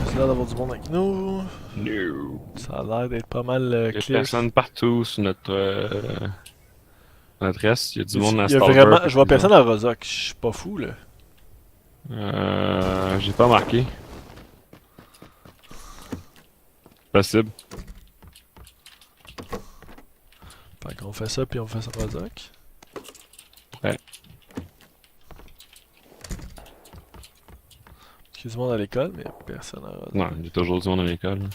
c'est l'air d'avoir du monde avec nous. No. Ça a l'air d'être pas mal Il y a clear. personne partout sur notre reste. Il y a du monde à Il y a Stalker. vraiment. Je vois personne à Rozok. Je suis pas fou là. J'ai pas marqué. Possible. Fait qu'on fait ça puis on fait ça à Rozok. Ouais. Il y a du monde à l'école, mais personne à Rozok. Non, il y a toujours du monde à l'école.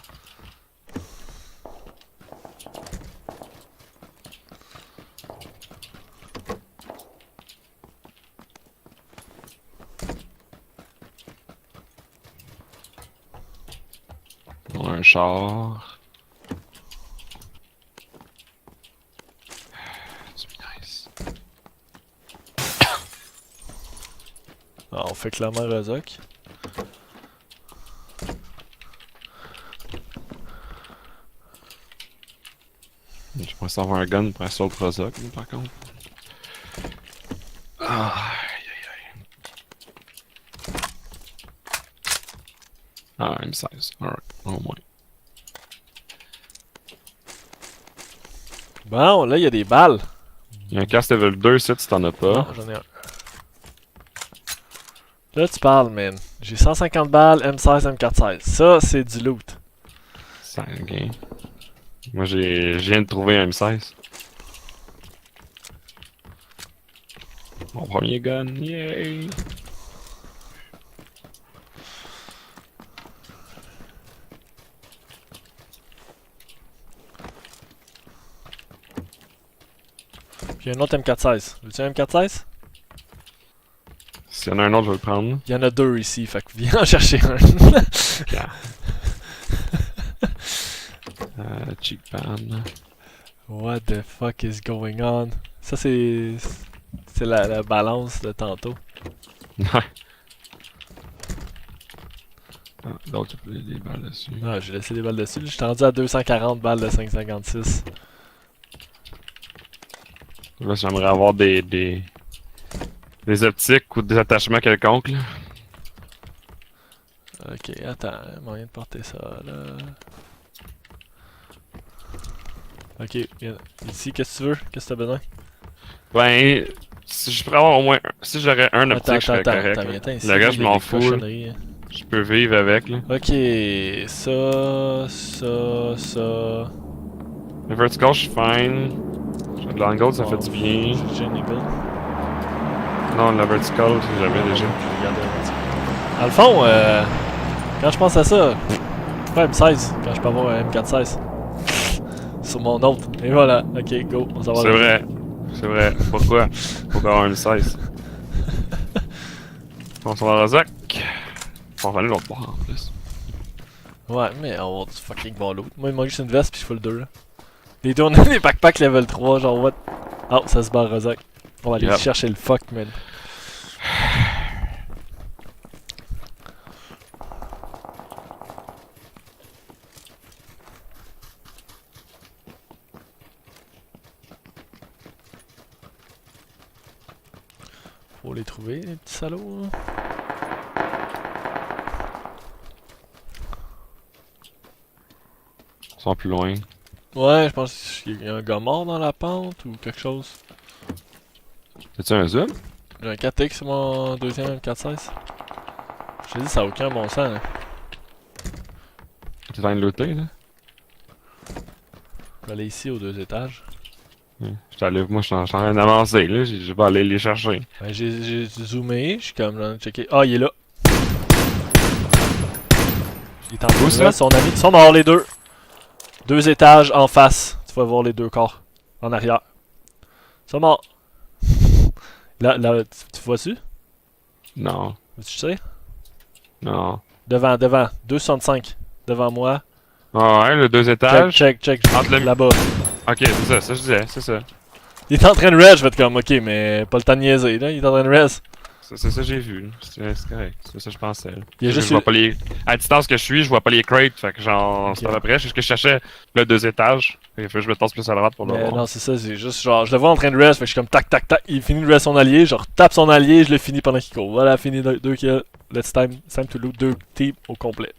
On a un char. C'est nice. Ah, on fait clairement Rozok. Je pourrais avoir un gun pour assaut Prozac, par contre. Ah, aïe aïe aïe. Ah, M16. Alright, au moins. Bon, là, il y a des balles. Il y a un casque level 2 ici, si t'en as pas. Non, j'en ai un. Là, tu parles, man. J'ai 150 balles, M16, M416. Ça, c'est du loot. C'est un gain. Moi, je viens de trouver un M16. Mon premier gun, yay! Puis il y a un autre M416. Veux-tu un M416? S'il y en a un autre, je vais le prendre. Il y en a deux ici, fait que viens en chercher un. Yeah. Cheap pan. What the fuck is going on? Ça, c'est la balance de tantôt. Ouais. Ah, l'autre, il y a des balles dessus. Ah, j'ai laissé des balles dessus. J'étais rendu à 240 balles de 5,56. Là, j'aimerais avoir des optiques ou des attachements quelconques, là. Ok, attends, moyen de porter ça là. Ok, ici, qu'est-ce que tu veux? Qu'est-ce que t'as besoin? Ben, si je pourrais avoir au moins. Si j'aurais un optique, je serais correct. Attends, ici, Le reste, je il y a m'en des fous. cochonneries. Je peux vivre avec, là. Ok, ça. Le vertical, je suis fine. Le l'angle, ça fait du bien. J'ai une eagle. Non, le vertical, j'avais déjà. Regardez le vertical. Dans le fond, quand je pense à ça, pas M16, quand je peux avoir un M416. Sur mon autre. Et voilà, ok, go, on s'en va. C'est vrai. C'est vrai. Pourquoi? Pourquoi avoir un 16? On s'en va à Rozak. On va aller l'autre bord en plus. Ouais, mais on va avoir du fucking bon loot. Moi, il manque juste une veste puis je fais le 2 là. Les deux, on a des backpacks level 3, genre what? Oh, ça se barre Rozak. On va aller chercher le fuck, man. Faut les trouver, les petits salauds. Hein. Ils sont plus loin. Ouais, je pense qu'il y a un gars mort dans la pente ou quelque chose. T'as-tu un zoom? J'ai un 4X sur mon deuxième M416. Je te dis, ça a aucun bon sens. Là. T'es en train de looter, là? Je vais aller ici aux 2 étages. Moi, je suis en train d'avancer, là. Je vais aller les chercher. Ben, j'ai zoomé, je suis comme là, checké. Ah, il est là. Il est en train de son ami. Ils sont morts les deux. 2 étages en face. Tu vas voir les 2 corps. En arrière. Ils sont morts. Là, tu vois-tu? Non. Tu sais? Non. Devant. 265. Devant moi. Ah ouais, le 2 étages. Check. Là-bas. Ok, c'est ça je disais, c'est ça. Il est en train de res, je vais être comme, ok, mais pas le temps de niaiser, là. Il est en train de res. C'est ça que j'ai vu. C'est correct. C'est ça que je pensais. Là. Il y a juste je vois pas les... À la distance que je suis, je vois pas les crates. Fait que genre, okay. C'est à peu près. C'est ce que je cherchais le 2 étages. Fait que je me tasse plus à droite pour le voir. Non, c'est ça. C'est juste genre, je le vois en train de res. Fait que je suis comme tac. Il finit de res son allié. Je retape son allié. Je le finis pendant qu'il court. Voilà, fini 2 kills. It's time to loot 2 teams au complet.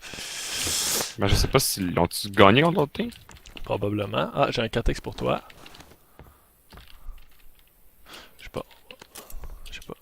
Mais je sais pas s'ils ont-tu gagné contre l'autre team? Probablement. Ah, j'ai un 4x pour toi. Je sais pas. Je sais pas.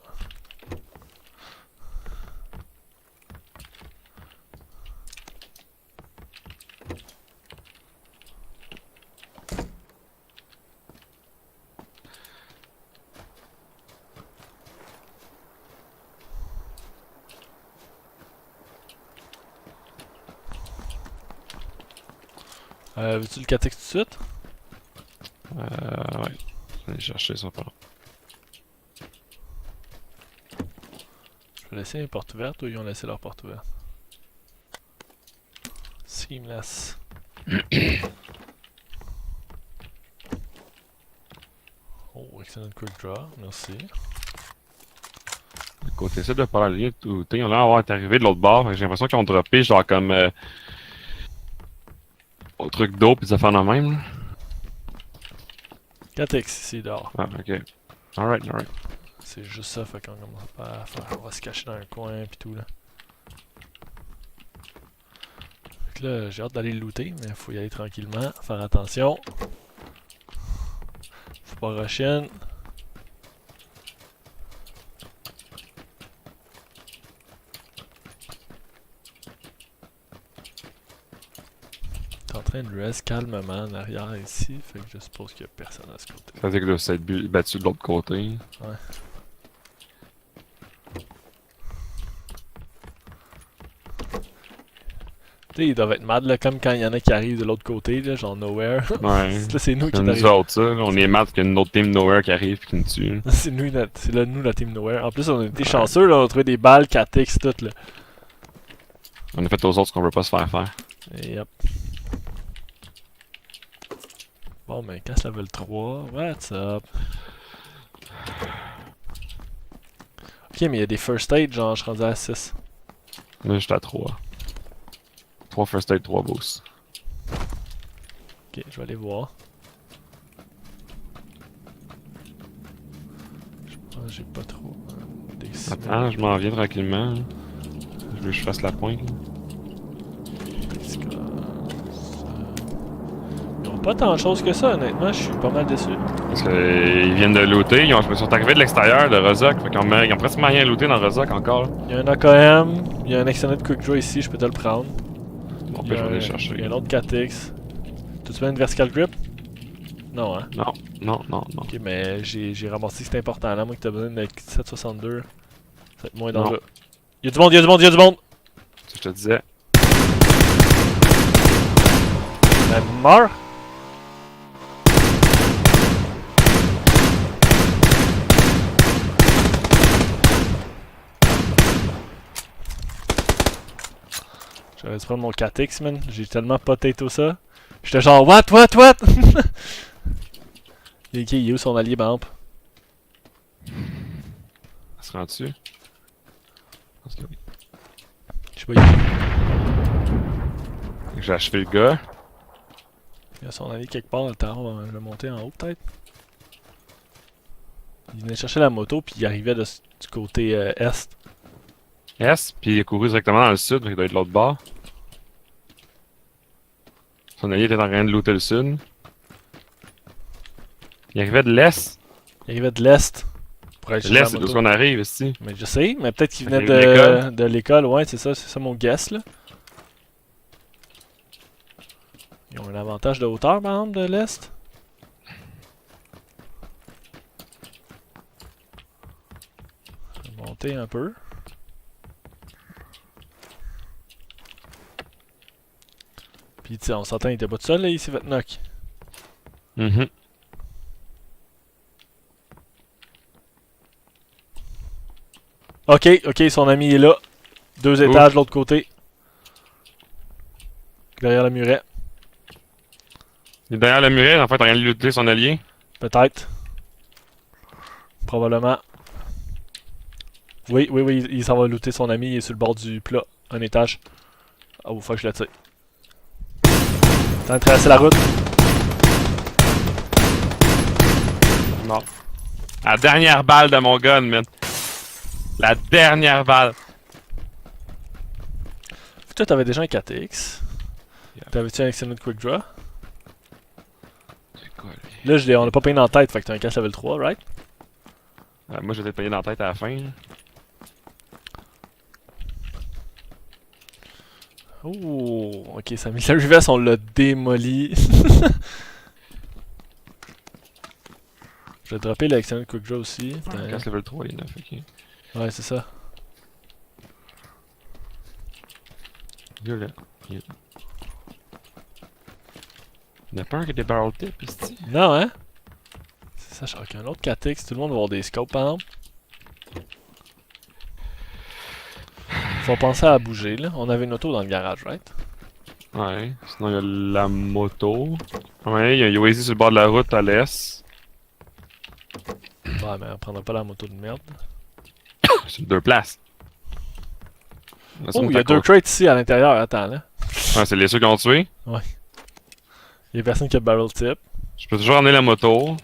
Veux-tu le 4x tout de suite? Ouais. Je vais aller chercher ça par là. Je vais laisser les portes ouvertes ou ils ont laissé leur porte ouverte? Seamless. Oh, excellent quick draw, merci. Côté ça de par la ligne, tout, ils ont l'air d'avoir été arrivés de l'autre bord. J'ai l'impression qu'ils ont droppé genre comme au truc d'eau pis ça fait de même. Là. 4x ici dehors. Ah, ok. Alright. C'est juste ça, fait qu'on commence pas à faire. On va se cacher dans un coin pis tout là. Fait que là, j'ai hâte d'aller le looter, mais faut y aller tranquillement, faire attention. Faut pas rusher. T'es en train de rest calmement en arrière ici, fait que je suppose qu'il y a personne à ce côté. Ça veut dire que là, ça va être battu de l'autre côté. Ouais. Tu sais, ils doivent être mad là, comme quand il y en a qui arrivent de l'autre côté, là, genre nowhere. Ouais. Là, c'est nous qui C'est nous arrivons. autres, ça. On est mad qu'il y a une autre team Nowhere qui arrive pis qui nous tue. C'est nous la team nowhere. En plus, on a été chanceux, là, on a trouvé des balles, 4x, tout là. On a fait aux autres ce qu'on veut pas se faire faire. Et hop. Bon, ben, casse level 3. What's up? Ok, mais il y a des first aid, genre, je suis rendu à 6. Là, j'étais à 3. 3 first aid, 3 boosts. Ok, je vais aller voir. Je pense que j'ai pas trop. Des Attends, je m'en viens tranquillement. Je veux que je fasse la pointe. Là. Ils ont pas tant de choses que ça, honnêtement, je suis pas mal déçu. Parce qu'ils viennent de looter, ils sont arrivés de l'extérieur de Rozok. Fait qu'ils ont presque rien looté dans Rozok encore. Il y a un AKM, il y a un excellent quick draw ici, je peux te le prendre. Bon, Il puis y je a vais aller un- chercher. Il y a un autre 4x. T'as-tu bien une vertical grip? Non, hein? Non. Ok, mais j'ai ramassé ce qui est important là, moi que t'as besoin de 762. Ça va être moins Non. dangereux. Y'a du monde, y'a du monde, y'a du monde! C'est ce que je te disais. Ben, meurs! J'aurais dû prendre mon 4x, man. J'ai tellement potato ça. J'étais genre, what? Il est où son allié, Bamp? Ça se rend dessus. Parce que oui. Je sais pas, il J'ai achevé le gars. y a son allié quelque part, attends, je vais monter en haut peut-être. Il venait chercher la moto, puis il arrivait du côté est. S, puis il est couru directement dans le sud, donc il doit être de l'autre bord. Son allié était en train de looter le sud. Il arrivait de l'est. Il arrivait de l'est. Pour aller chercher L'est, la c'est moto. d'où qu'on arrive ici. Mais je sais, mais peut-être qu'il venait Il arrive de l'école. de l'école, ouais, c'est ça mon guess là. Ils ont un avantage de hauteur, par exemple, de l'est. Je vais monter un peu. Puis, tu sais, on s'entend, il était pas tout seul là, ici, votre knock. Mhm. Ok, son ami est là. 2 étages de l'autre côté. Derrière le muret. Il est derrière le muret, en fait, il a rien de looter son allié. Peut-être. Probablement. Oui, il s'en va looter son ami, il est sur le bord du plat. Un étage. Oh, faut que je le tire. T'as traversé la route. Non. La dernière balle de mon gun, man. La dernière balle. toi, t'avais déjà un 4X. Yeah. T'avais-tu un Extended Quick Draw? C'est quoi, lui? Là, on l'a pas payé dans la tête, fait que t'as un cash level 3, right? Moi, j'étais payé dans la tête à la fin. Là. Oh, ok, ça Military Vest, on l'a démoli. Je vais dropper l'Extended Quick Draw aussi. Casse level 3, il est 9, ok. Ouais, c'est ça. Violet. Il n'y en a pas un qui a des barrel tips, ici. Non, hein? C'est ça, je crois qu'un autre 4X, tout le monde va avoir des scopes, par exemple. Faut penser à bouger, là. On avait une auto dans le garage, right? Ouais. Sinon, il y a la moto. Ouais, il y a Yoazy sur le bord de la route à l'est. Ouais, mais on prendra pas la moto de merde. C'est 2 places. Là, Oh, il y a 2 crates ici à l'intérieur, attends, là. Ouais, c'est les ceux qui ont tué. Il y a personne qui a barrel tip. Je peux toujours emmener la moto.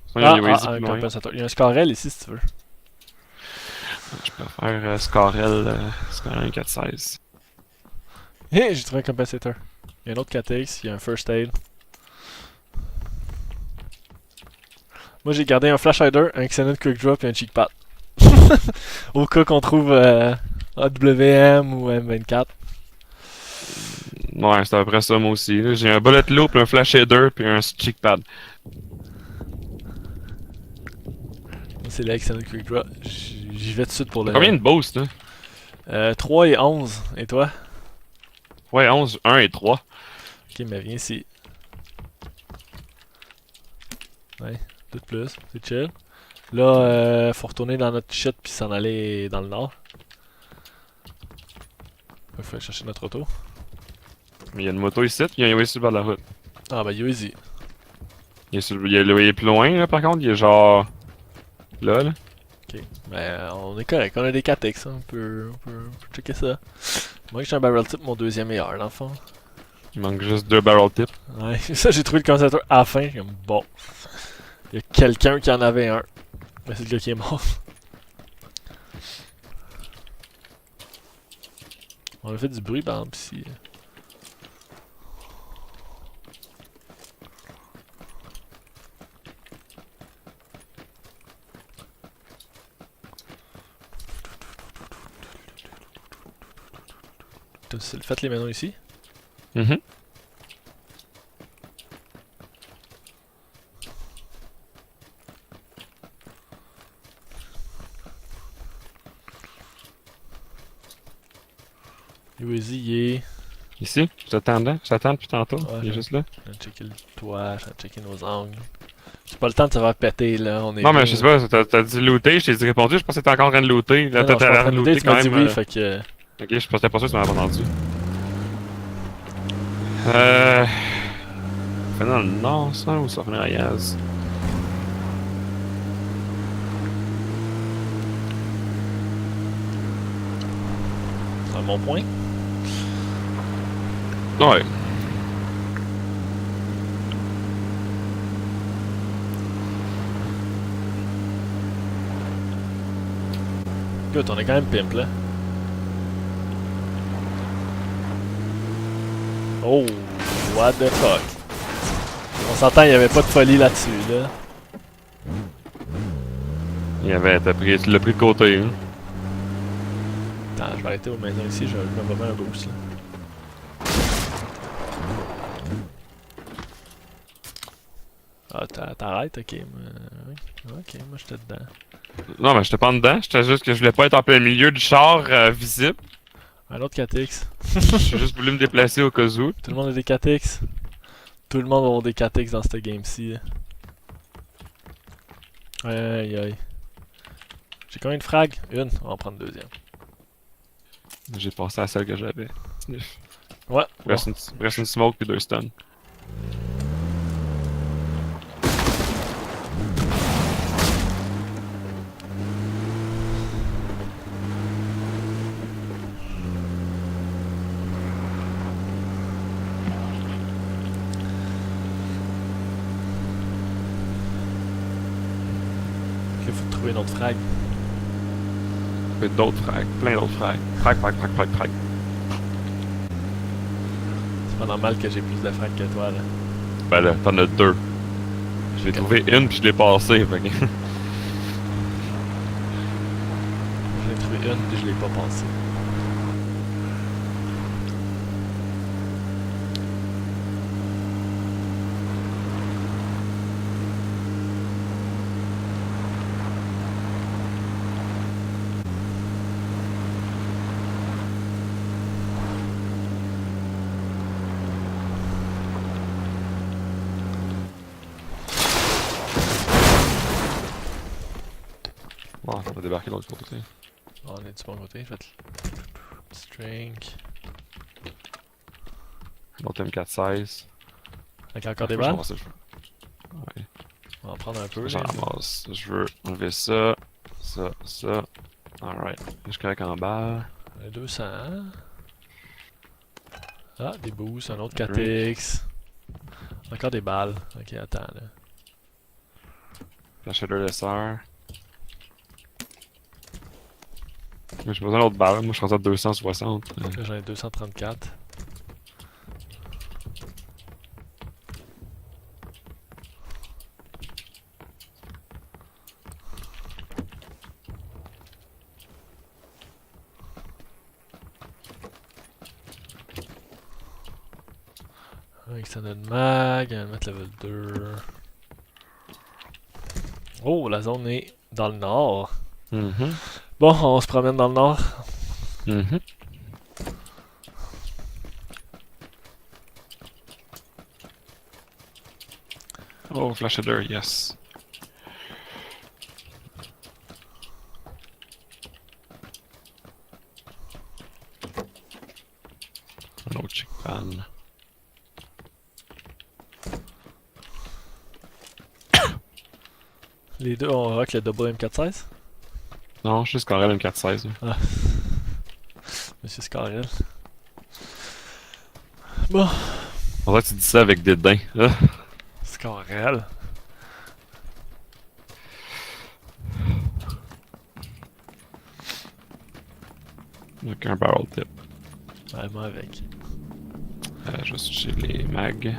Sinon, il y a Yoazy un plus loin. compensateur. Il y a un Scarrel ici, si tu veux. Je peux faire Scarrel 416. Hé, j'ai trouvé un compensateur. Il y a un autre 4X, il y a un First Aid. Moi, j'ai gardé un Flash Hider, un Extended Quick Drop et un Cheek Pad. Au cas qu'on trouve AWM ou M24. Ouais, c'est à peu près ça, moi aussi. là. J'ai un bullet loop, un flash header, puis un cheek pad. Moi, c'est l'Extended Quick Drop. J'y vais tout de suite pour le. Combien de boosts, là? 3 et 11. Et toi? Ouais, 11, 1 et 3. Ok, mais viens ici. Ouais, tout de plus. C'est chill. Là, faut retourner dans notre shit puis s'en aller dans le nord. Il faut aller chercher notre auto. Mais il y a une moto ici, puis il y a un Yoazy sur le bord de la route. Ah, bah, easy. Il est plus loin, là, par contre. Il est genre... Là, là. Ok, mais on est correct. On a des 4X, hein. On peut checker ça. Moi, j'ai un barrel tip, mon deuxième meilleur, dans le fond. Il manque juste 2 barrel tips. Ouais, ça, j'ai trouvé le condensateur à la fin. Comme, bon. Il y a quelqu'un qui en avait un. Mais c'est le gars qui est mort. On a fait du bruit, par exemple, ici. Faites les menus ici. Mhm. Uzi, il est. Ici, j'attends depuis tantôt. Ouais, il est juste là. Je viens de checker le toit, je viens de checker nos angles. J'ai pas le temps de se faire péter là, on est. Non, mais bien. je sais pas, t'as dit looter, je t'ai dit répondu, je pensais que t'étais encore en train de looter. Là, Non, non, je suis en train de looter looter, tu m'as dit oui, même. fait que. Ok, je pensais pas sûr que tu m'avais pas entendu. Fait dans le nord, ça, ou ça revenait à Yaz? C'est un bon point. Ouais. Écoute, on est quand même pimp là. Oh, what the fuck. On s'entend, il y avait pas de folie là-dessus là. Tu l'as pris de côté, hein. Attends, je vais arrêter aux maisons ici, je vais me remettre un boost là. Ah, t'arrêtes, ok. Ok, moi j'étais dedans. Non, mais j'étais pas en dedans, j'étais juste que je voulais pas être en plein milieu du char visible. Un autre 4X. J'ai juste voulu me déplacer au cas où. Tout le monde a des 4X. Tout le monde va avoir des 4X dans cette game-ci. Aïe aïe. J'ai combien de frags? Une, on va en prendre deuxième. J'ai passé à celle que j'avais. Sniff. Ouais. Reste une smoke puis 2 stuns. Il faut trouver une autre frag. Puis d'autres frags, plein d'autres frags. Frag. pas normal que j'ai plus de frags que toi, là. Ben là, t'en as deux. Je l'ai trouvé une puis je l'ai passée, fait que... J'en ai trouvé une, puis je l'ai pas passée. Bon, on va débarquer de l'autre côté. On est du bon côté, je vais te... String... L'autre M416. Avec encore des Je balles? ramasse ça, je veux. Ouais. On va en prendre un peu, Je là. ramasse. Je veux enlever ça. Ça, ça. Alright. Je suis correct en bas. 200. Ah, des boosts, un autre Drink. 4X. Encore des balles. Ok, attends, là. Flash de dessert. Mais j'ai besoin d'autres balles. Moi, je suis rendu à 260. Là, j'en ai 234. Un extended mag, on va mettre level 2. Oh, la zone est dans le nord. Mhm. Bon, on se promène dans le nord. Mhm. Oh, flash header, yes. Un autre chick pan. Les deux, on rock le double M416. Non, juste Corel M416. Ah. Monsieur Scarrel. Bon, On dirait que tu dis ça avec dédain. Ah. Scarrel. Avec un barrel tip. Ouais, moi avec. Juste chez les mags.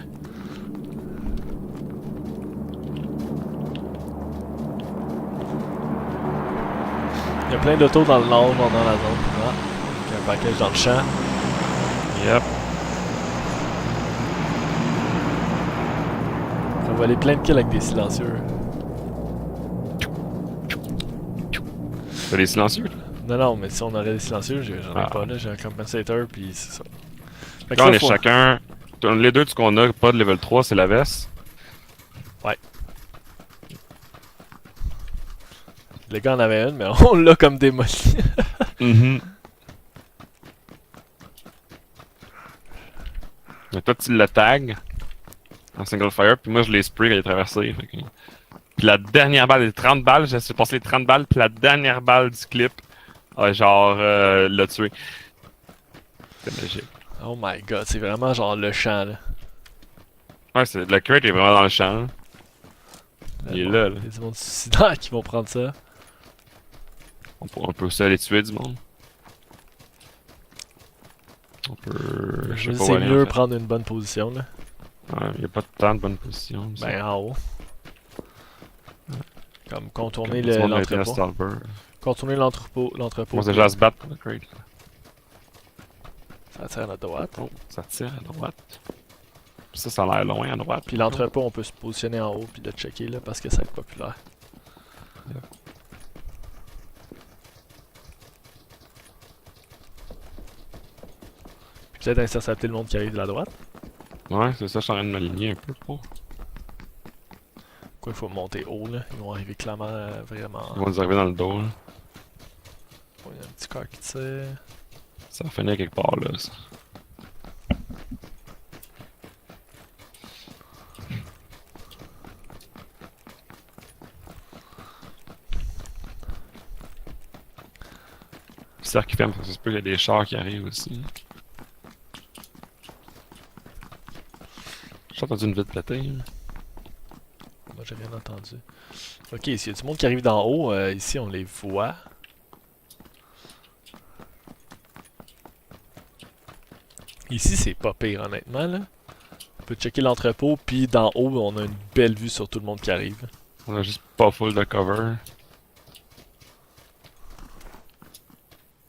Il y a plein d'autos dans le nord, dans la zone. Ah, avec un package dans le champ. Yep. On va aller plein de kills avec des silencieux. T'as des silencieux? Non, non, mais si on aurait des silencieux, j'en ai Ah. pas là. J'ai un compensator, puis c'est ça. Fait que Quand on là, est chacun. Les deux qu'on a, pas de level 3, c'est la veste. Les gars en avaient une, mais on l'a comme démoli. Mhm. Mais toi, tu le tag en single fire, puis moi, je l'ai spray quand il est traversé. Fait que... Puis la dernière balle, les 30 balles, j'ai passé les 30 balles, puis la dernière balle du clip, l'a tué. C'est magique. Oh my god, c'est vraiment genre le champ là. Ouais, le crate est vraiment dans le champ. Il est Bon, là, là. Il y a du monde suicidaire qui vont prendre ça. On peut aussi aller tuer du monde. On peut. Je sais sais pas où aller, mieux en fait. prendre une bonne position là. Ouais, il y a pas tant de bonnes positions. Ben en haut. Comme contourner Comme du monde l'entrepôt. avec un Stalber. Contourner l'entrepôt. On s'est déjà à se battre pour le crate. Ça tire à droite. Oh, ça tire à droite. Ça a l'air loin à droite. Puis l'entrepôt, on peut se positionner en haut puis le checker là parce que ça va être populaire. Yeah. Puis peut-être intercepter le monde qui arrive de la droite. Ouais, c'est ça, je suis en train de m'aligner un peu pour. Quoi, il faut monter haut là. Ils vont arriver clairement vraiment. Ils vont nous arriver dans le dos, là. Oh, il y a un petit car qui tire. Ça va finir quelque part, là, ça. C'est ça qui ferme, parce que ça se peut qu'il y a des chars qui arrivent aussi. J'ai entendu une vite péter. Là. Moi j'ai rien entendu. Ok, s'il y a du monde qui arrive d'en haut, ici on les voit. Ici, c'est pas pire, honnêtement, là. On peut checker l'entrepôt, puis d'en haut, on a une belle vue sur tout le monde qui arrive. On a juste pas full de cover.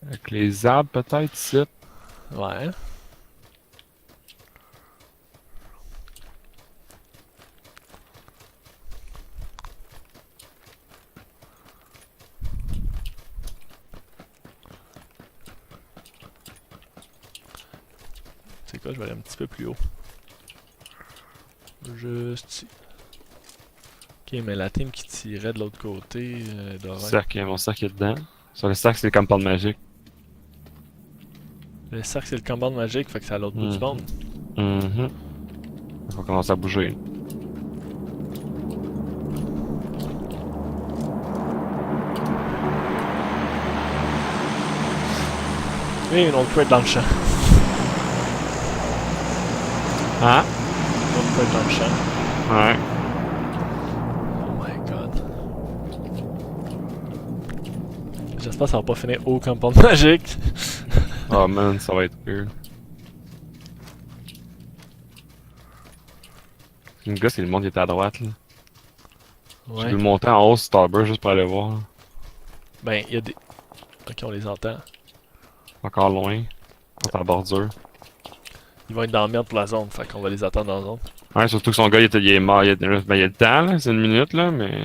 Avec les arbres, peut-être, ici. Ouais. C'est quoi, je vais aller un petit peu plus haut. Juste ici. Ok, mais la team qui tirait de l'autre côté d'oreille. Mon cercle est dedans. Sur le cercle, c'est le compound magique. Le cercle, c'est le combat magique, fait que c'est à l'autre bout du monde. Il faut commencer à bouger. Et une autre crate dans le champ. Hein? Une autre crate dans le champ. Ouais. Oh my god. J'espère que ça va pas finir au compound magique. Oh man, ça va être weird. Le gars, c'est le monde qui était à droite, là. J'ai Ouais. dû le monter en haut sur Starburst juste pour aller voir. Ben, il y a des. Ok, on les entend. Encore loin. Contre la bordure. Ils vont être dans la merde pour la zone, fait qu'on va les attendre dans la zone. Ouais, surtout que son gars, il est mort. Il y a le temps, là. C'est une minute, là, mais.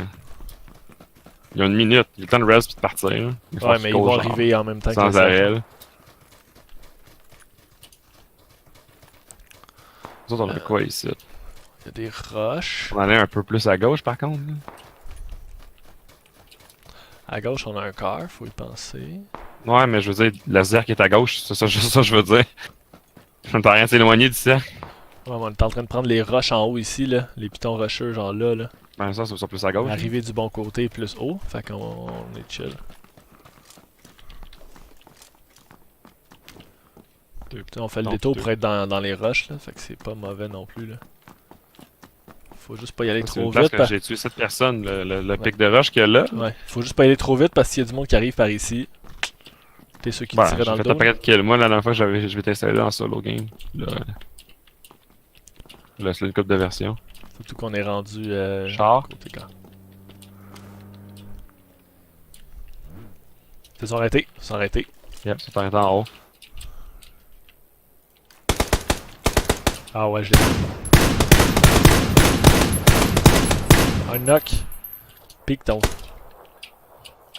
Il y a une minute. Il y a le temps de rest pis de partir, là. Ouais, mais ils vont arriver en même temps que sans les arrêt, autres. là. Nous autres, on a quoi ici? Il y a des roches. On en est un peu plus à gauche, par contre, là. À gauche, on a un car, faut y penser. Ouais, mais je veux dire, le cercle est à gauche, c'est ça, juste ça que je veux dire. On t'a rien s'éloigner du cercle. Ouais, on est en train de prendre les roches en haut ici, là. Les pitons rocheux, genre là, là. Ben ça, c'est plus à gauche. Arriver du bon côté plus haut, fait qu'on on est chill. On fait le Non, détour deux. pour être dans les roches, là. Fait que c'est pas mauvais non plus, là. Faut juste pas y aller C'est trop une place vite. que j'ai tué cette personne, le pic de roche qu'il y a là. Ouais, faut juste pas y aller trop vite parce qu'il y a du monde qui arrive par ici. T'es ceux qui Ben, tiraient j'ai dans le fait dos. un paquet de kills. Moi, la dernière fois que je m'étais installé dans solo game. Là, c'est une coupe de version. Surtout qu'on est rendu Char. côté camp. Ils sont arrêtés, ils sont arrêtés. Yep, c'est en haut. Ah ouais, je l'ai. Un knock. Pique ton.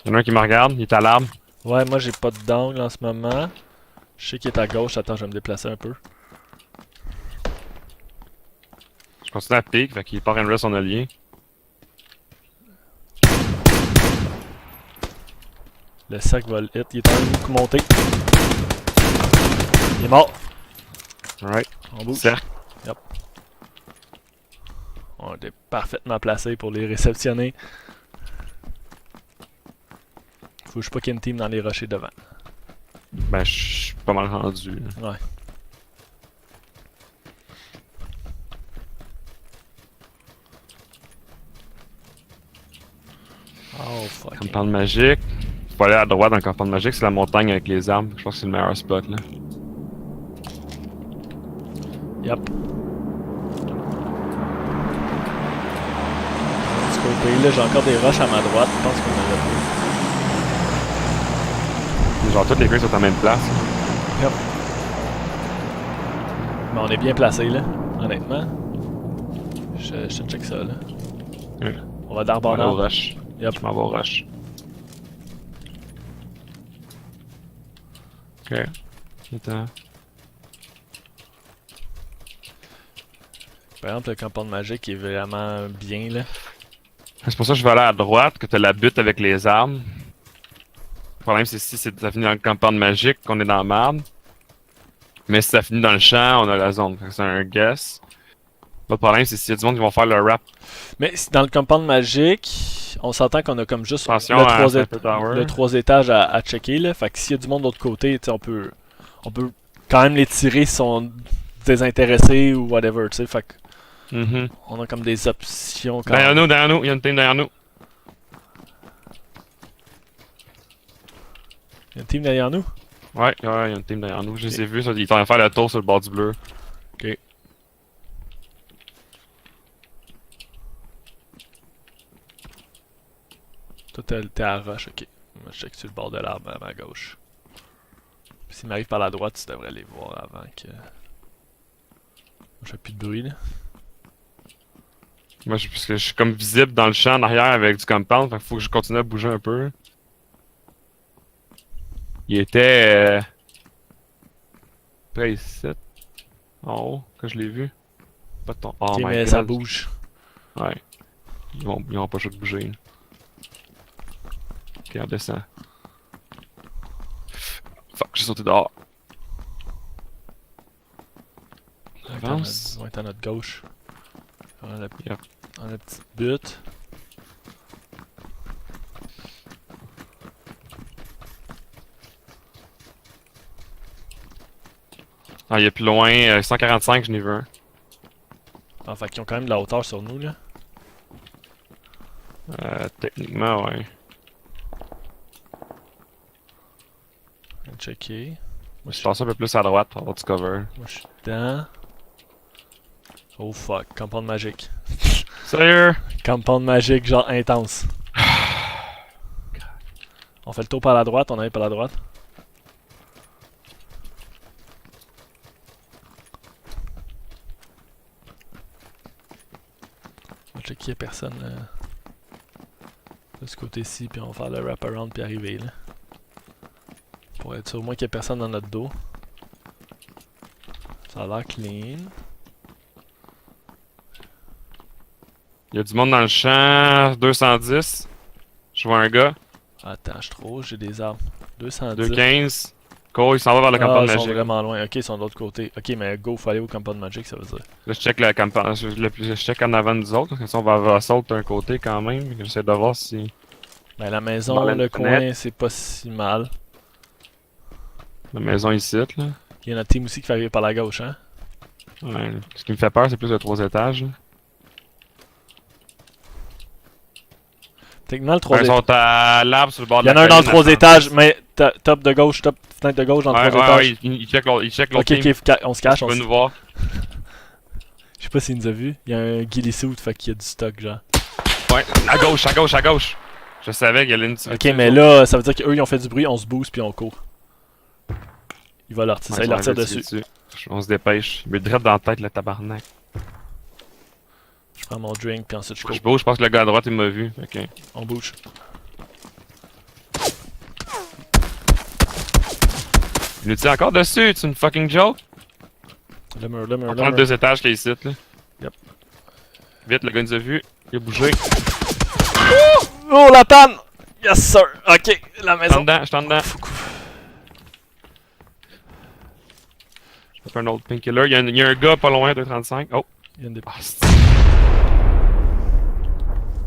Il y en a un qui me regarde, il est à l'arbre. Ouais, moi j'ai pas d'angle en ce moment. Je sais qu'il est à gauche, attends, je vais me déplacer un peu. Je continue à pique, fait qu'il part un son allié. Le sac va le hit, il est en train de monter. Il est mort. Alright. On bouge. Cercle. Yep. On était parfaitement placé pour les réceptionner. Faut juste pas qu'il y ait une team dans les rochers devant. Ben, je suis pas mal rendu. Là. Ouais. Oh fuck. Campagne magique. Faut aller à droite dans le campagne magique, c'est la montagne avec les arbres. Je pense que c'est le meilleur spot là. Yep. De ce côté là, j'ai encore des roches à ma droite. Je pense qu'on en a Genre, toutes les gars sont en même place. plus. Yep. Mais on est bien placé là, honnêtement. Je te check ça là. Ouais. On va d'arbre On en va au arbre. rush. Yep. Je m'en vais au rush. Ok. Attends. Par exemple, le campagne magique est vraiment bien là. C'est pour ça que je vais aller à droite, que t'as la butte avec les armes. Le problème, c'est si ça finit dans le campagne magique, qu'on est dans la marde. Mais si ça finit dans le champ, on a la zone. Fait que c'est un guess. L'autre problème, c'est s'il y a du monde qui vont faire le rap. Mais dans le compound magique, on s'entend qu'on a comme juste Attention le à 3, Sniper Tower. étages à checker là. Fait que s'il y a du monde de l'autre côté, on peut quand même les tirer s'ils sont désintéressés ou whatever, tu sais. Fait que on a comme des options quand Derrière même. nous, derrière nous, il y a une team derrière nous. Il y a une team derrière nous. Ouais, il y a une team derrière nous. Je les ai vus, ça, ils sont en train de faire le tour sur le bord du bleu. Ok. Toi, t'es à la roche, ok. Moi, je check sur le bord de l'arbre à ma gauche. Puis s'il m'arrive par la droite, tu devrais les voir avant que. Moi, je fais plus de bruit, là. Moi, parce que je suis comme visible dans le champ en arrière avec du compound, fait qu'il faut que je continue à bouger un peu. Il était. Près ici. En haut, que je l'ai vu. Pas de ton. Oh Ok, my mais god. ça bouge. Ouais. Ils vont pas le choix de bouger. Là. Ok, on descend. Fuck, j'ai sauté dehors. Avance. Ils vont être à notre gauche. On a la, Yep. on a la petite butte. Ah, il est plus loin, 145, j'en ai vu un. Ah, fait qu'ils ont quand même de la hauteur sur nous, là. Techniquement, ouais. On va checker. Moi, Je passe un peu plus à droite pour avoir du cover. Moi, je suis dedans. Oh fuck, compound magique. Sérieux? Compound magique, genre intense. On fait le tour par la droite, on arrive par la droite. On va checker qu'il y a personne de ce côté-ci, puis on va faire le wrap-around puis arriver là. Pour être sûr au moins qu'il y a personne dans notre dos. Ça a l'air clean. Il y a du monde dans le champ, 210. Je vois un gars, Attends, je suis trop, j'ai des armes. 210. 215. Cole, il s'en va vers le Ah, compound ils sont magique. vraiment loin. Ok, ils sont de l'autre côté. Ok, mais go, faut aller au compound magic, ça veut dire. Là, je check le compound. Je check en avant de nous autres. Comme ça, on va assault d'un côté quand même. J'essaie de voir si. Ben la maison, Dans la le fenêtre. coin, c'est pas si mal. La maison ici, là. Il y a notre team aussi qui fait arriver par la gauche, hein. Ouais. Ce qui me fait peur, c'est plus le 3 étages. Là. Techniquement, le 3 Ils étages. sont à l'arbre sur le bord Il y de en la a un dans le colline, 3 à étages, mais top de gauche, top fenêtre de gauche dans le Ouais, 3 ouais, étages. ouais, il check l'autre Ok, team. ok, on se cache. Tu On peux se... nous voir. Je sais pas s'il nous a vu. Il y a un ghillie suit, fait qu'il y a du stock, genre. Ouais, à gauche, à gauche, à gauche. Je savais qu'il y allait une Ok, mais là, ça veut dire qu'eux, ils ont fait du bruit, on se booste puis on court. Il va leur tirer, leur tire dessus. On se dépêche. Il me drette dans la tête, le tabarnak. Je prends mon drink puis ensuite je cours. Je bouge, je pense que le gars à droite, il m'a vu. Ok. On bouge. Il nous tire encore dessus, c'est une fucking joke. Le mur, On prend le 2 étages qui est ici, là. Yep. Vite, le gars nous a vu. Il a bougé. Oh, la panne! Yes, sir! Ok, la Je suis en maison. dedans, je suis en dedans. Je fais un autre painkiller. Il y a un gars pas loin, 235. Oh! Il y a une des... Ah, c'est-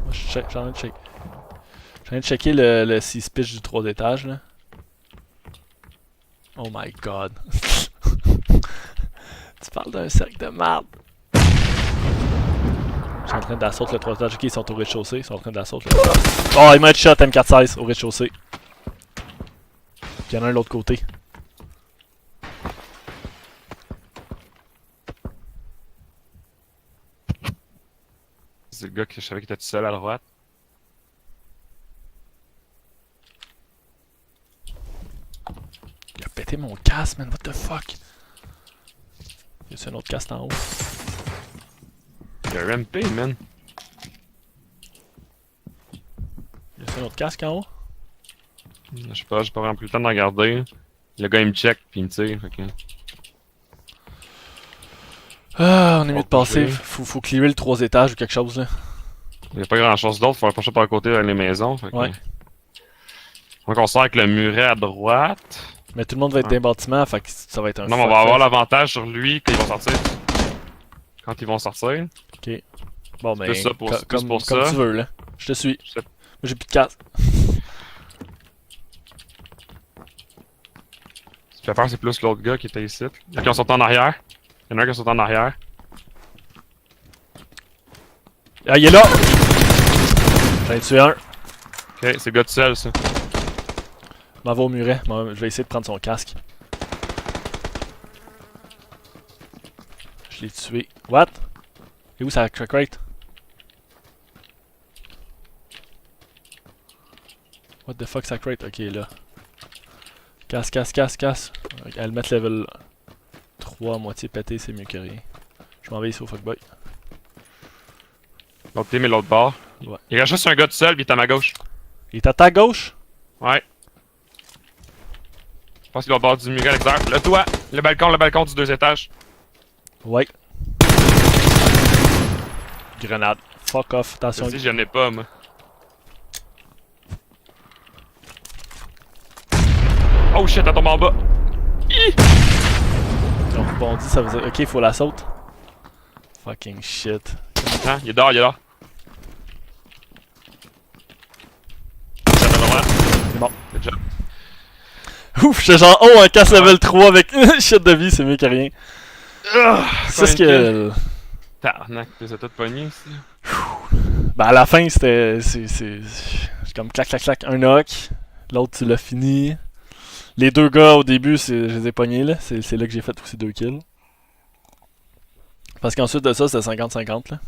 Moi, je check, j'en ai de check. J'en ai de checker le 6 pitch du 3 étages, là. Oh my god. Tu parles d'un cercle de merde. Ils sont en train d'assaut le 3 étages. Ok, ils sont au rez-de-chaussée. Ils sont en train d'assaut le 3 étages. Oh, il m'a headshot M416 au rez-de-chaussée. Puis il y en a un de l'autre côté. C'est le gars que je savais qu'il était tout seul à droite. Il a pété mon casque, man. What the fuck? Y a un autre casque en haut? Il y a un MP, man. Y a un autre casque en haut? Je sais pas, j'ai pas vraiment pris le temps de regarder. Le gars, il me check, puis il me tire. Fait que... Ah, on est mieux de Bon, passer. bouger. Faut clearer le 3 étages ou quelque chose, là. Il y a pas grand chose d'autre, faut approcher par le côté dans les maisons. Fait que... Ouais. Donc on sort avec le muret à droite. Mais tout le monde va être dans les bâtiments, fait que ça va être un Non, mais on fuck va avoir fest. l'avantage sur lui quand ils vont sortir. Quand ils vont sortir. Ok. Bon, ben, plus ça pour- plus comme, pour comme ça. tu veux, là. Je te suis. Je sais- Moi, j'ai plus de casque. Ce qui fait peur, c'est plus l'autre gars qui était ici. Ok, on sort en arrière. Il y en a un qui sort en arrière. Ah, il est là! J'en ai tué un. Ok, c'est le gars tout seul, ça. m'en va au muret. Je vais essayer de prendre son casque. Je l'ai tué. What? Et où ça crack rate? What the fuck ça crate? Ok, là. Casse. Elle met level 3 à moitié pété, c'est mieux que rien. Je m'en vais ici au fuckboy. L'autre team et l'autre bord. Ouais. Il reste juste un gars tout seul, puis il est à ma gauche. Il est à ta gauche? Ouais. Je pense qu'il doit bord du mur à l'extérieur. Le toit, le balcon du 2 étages. Ouais. Grenade. Fuck off, attention. Je dis, j'en ai pas, moi. Oh shit, elle tombe en bas. Ils ont rebondi, ça veut dire. Ok, il faut la saute. Fucking shit. Hein? Il est dehors. Ça fait vraiment. C'est bon. Good job. Ouf, j'étais genre, oh, un casse level 3 avec shit de vie, c'est mieux que rien. C'est ce que. Tarnac, tu as tout pogné ici. Ben, à la fin, c'était. C'est comme clac, un knock. L'autre, tu l'as fini. Les deux gars, au début, je les ai pognés, là. C'est là que j'ai fait aussi 2 kills. Parce qu'ensuite de ça, c'était 50-50, là.